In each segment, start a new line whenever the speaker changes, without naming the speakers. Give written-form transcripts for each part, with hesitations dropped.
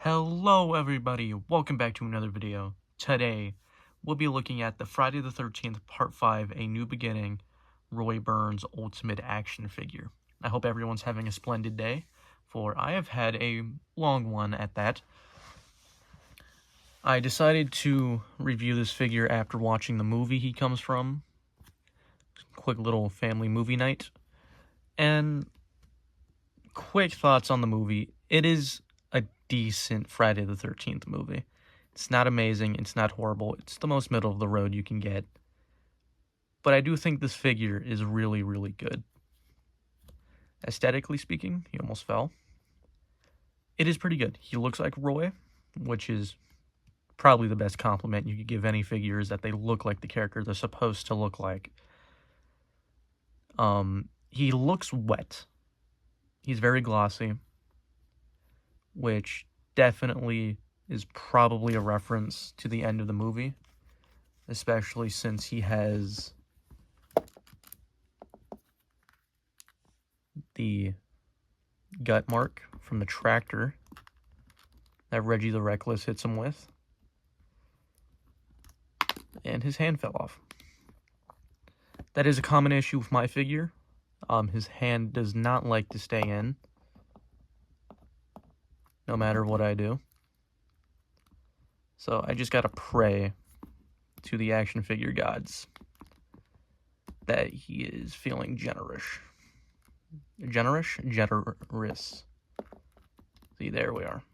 Hello everybody, welcome back to another video. Today, we'll be looking at the Friday the 13th Part 5, A New Beginning, Roy Burns Ultimate Action Figure. I hope everyone's having a splendid day, for I have had a long one at that. I decided to review this figure after watching the movie he comes from. Quick little family movie night. And quick thoughts on the movie. It is a decent Friday the 13th movie. It's not amazing, it's not horrible, it's the most middle of the road you can get. But I do think this figure is really, really good. Aesthetically speaking, he almost fell. It is pretty good. He looks like Roy, which is probably the best compliment you could give any figure, is that they look like the character they're supposed to look like. He looks wet. He's very glossy, which definitely is probably a reference to the end of the movie, especially since he has the gut mark from the tractor that Reggie the Reckless hits him with, and his hand fell off. That is a common issue with my figure. His hand does not like to stay in, no matter what I do. So I just gotta pray to the action figure gods that he is feeling generous. Generous. See, there we are.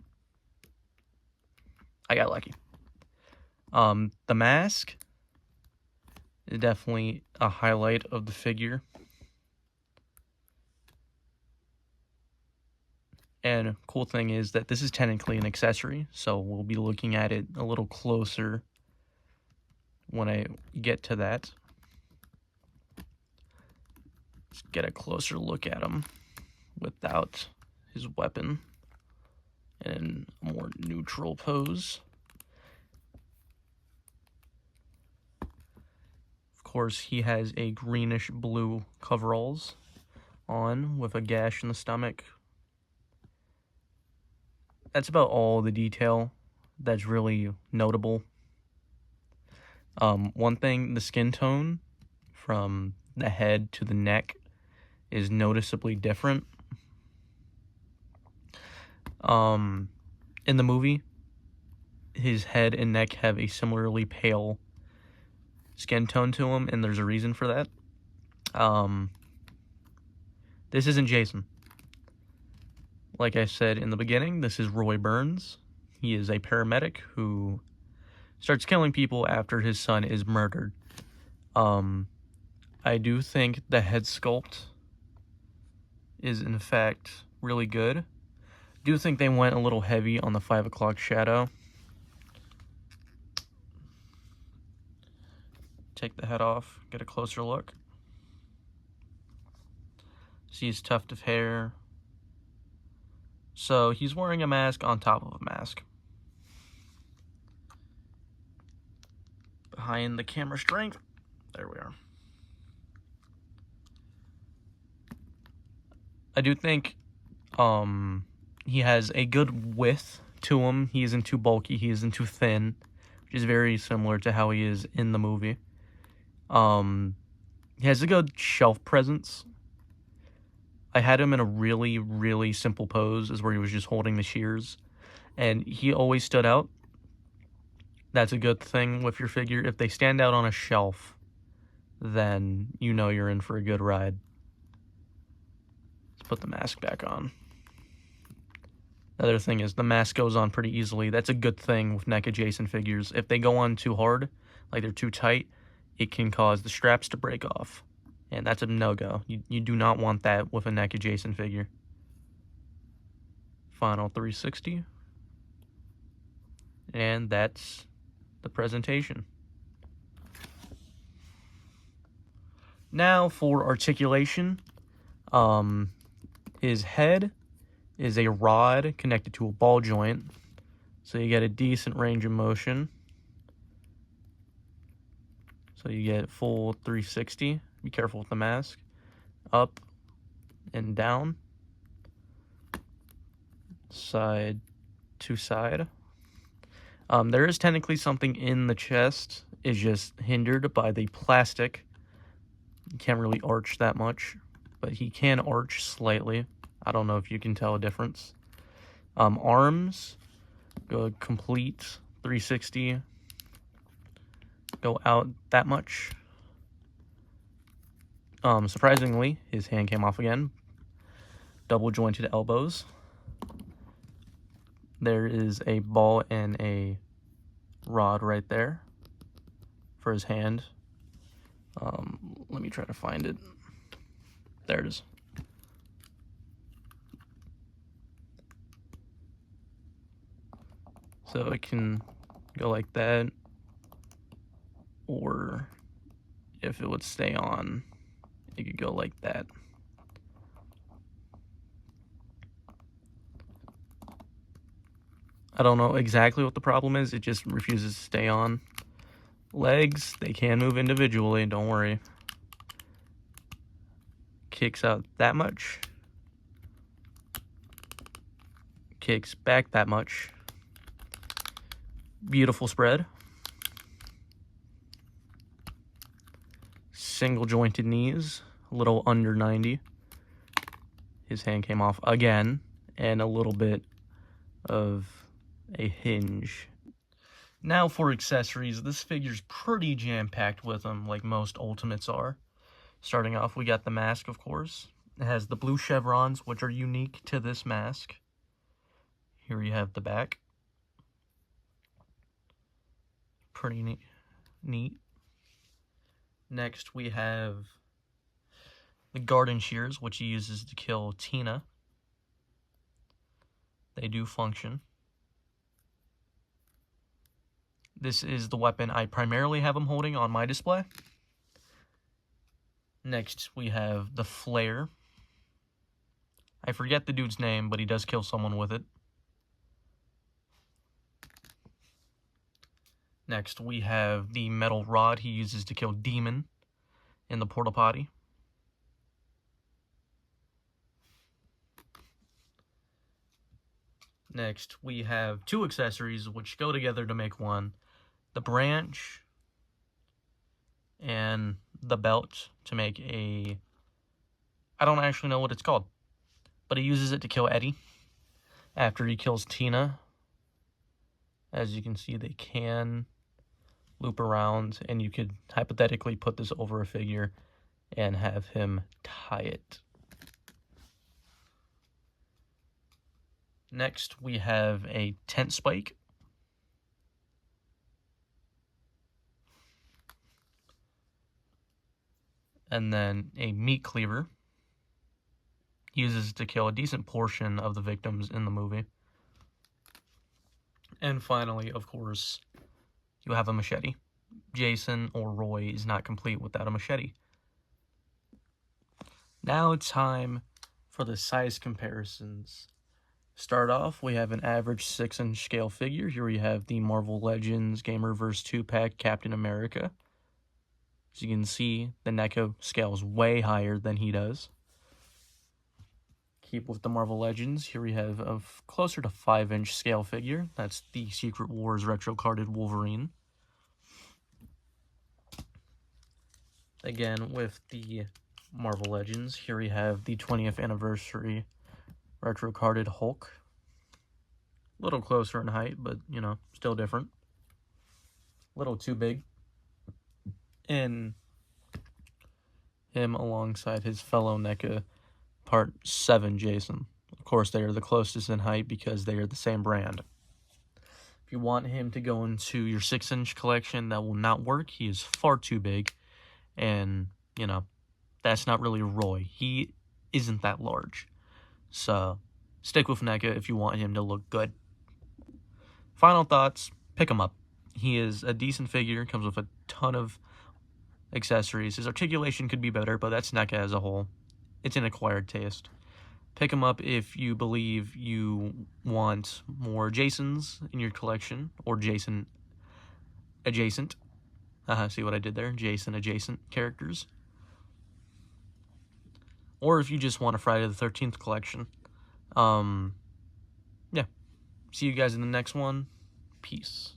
I got lucky. The mask is definitely a highlight of the figure. And cool thing is that this is technically an accessory, so we'll be looking at it a little closer when I get to that. Let's get a closer look at him without his weapon in a more neutral pose. Of course, he has a greenish blue coveralls on with a gash in the stomach. That's about all the detail that's really notable. One thing, the skin tone from the head to the neck is noticeably different. In the movie, his head and neck have a similarly pale skin tone to him, and there's a reason for that. This isn't Jason. Like I said in the beginning, this is Roy Burns. He is a paramedic who starts killing people after his son is murdered. I do think the head sculpt is in fact really good. I do think they went a little heavy on the 5 o'clock shadow. Take the head off, get a closer look. See his tuft of hair. So he's wearing a mask on top of a mask. Behind the camera strength, there we are. I do think he has a good width to him. He isn't too bulky, he isn't too thin, which is very similar to how he is in the movie. He has a good shelf presence. I had him in a really, really simple pose, is where he was just holding the shears, and he always stood out. That's a good thing with your figure. If they stand out on a shelf, then you know you're in for a good ride. Let's put the mask back on. The other thing is the mask goes on pretty easily. That's a good thing with NECA Jason figures. If they go on too hard, like they're too tight, it can cause the straps to break off. And that's a no-go. You do not want that with a NECA Jason figure. Final 360. And that's the presentation. Now for articulation. His head is a rod connected to a ball joint, so you get a decent range of motion. So you get full 360. Be careful with the mask. Up and down. Side to side. There is technically something in the chest. It's just hindered by the plastic. You can't really arch that much, but he can arch slightly. I don't know if you can tell a difference. Arms go a complete 360. Go out that much. Surprisingly, his hand came off again. Double jointed elbows. There is a ball and a rod right there for his hand. Let me try to find it. There it is. So it can go like that, or if it would stay on, it could go like that. I don't know exactly what the problem is. It just refuses to stay on. Legs, they can move individually, don't worry. Kicks out that much. Kicks back that much. Beautiful spread. Single jointed knees, a little under 90. His hand came off again, and a little bit of a hinge. Now for accessories, this figure's pretty jam-packed with them, like most Ultimates are. Starting off, we got the mask, of course. It has the blue chevrons, which are unique to this mask. Here you have the back. Pretty neat. Next, we have the garden shears, which he uses to kill Tina. They do function. This is the weapon I primarily have him holding on my display. Next, we have the flare. I forget the dude's name, but he does kill someone with it. Next, we have the metal rod he uses to kill Demon in the porta potty. Next, we have two accessories which go together to make one. The branch and the belt to make a... I don't actually know what it's called, but he uses it to kill Eddie after he kills Tina. As you can see, they can loop around, and you could hypothetically put this over a figure and have him tie it. Next, we have a tent spike. And then a meat cleaver. Uses to kill a decent portion of the victims in the movie. And finally, of course, you have a machete. Jason or Roy is not complete without a machete. Now it's time for the size comparisons. Start off, we have an average 6-inch scale figure. Here we have the Marvel Legends Gamerverse 2-pack Captain America. As you can see, the NECA scale is way higher than he does. Keep with the Marvel Legends. Here we have a closer to 5-inch scale figure. That's the Secret Wars retro-carded Wolverine. Again, with the Marvel Legends, here we have the 20th anniversary retro-carded Hulk. A little closer in height, but, you know, still different. A little too big. And him alongside his fellow NECA Part 7 Jason. Of course, they are the closest in height because they are the same brand. If you want him to go into your 6-inch collection, that will not work. He is far too big. And, you know, that's not really Roy. He isn't that large. So, stick with NECA if you want him to look good. Final thoughts, pick him up. He is a decent figure, comes with a ton of accessories. His articulation could be better, but that's NECA as a whole. It's an acquired taste. Pick him up if you believe you want more Jasons in your collection, or Jason adjacent. See what I did there? Jason adjacent characters. Or if you just want a Friday the 13th collection. Yeah. See you guys in the next one. Peace.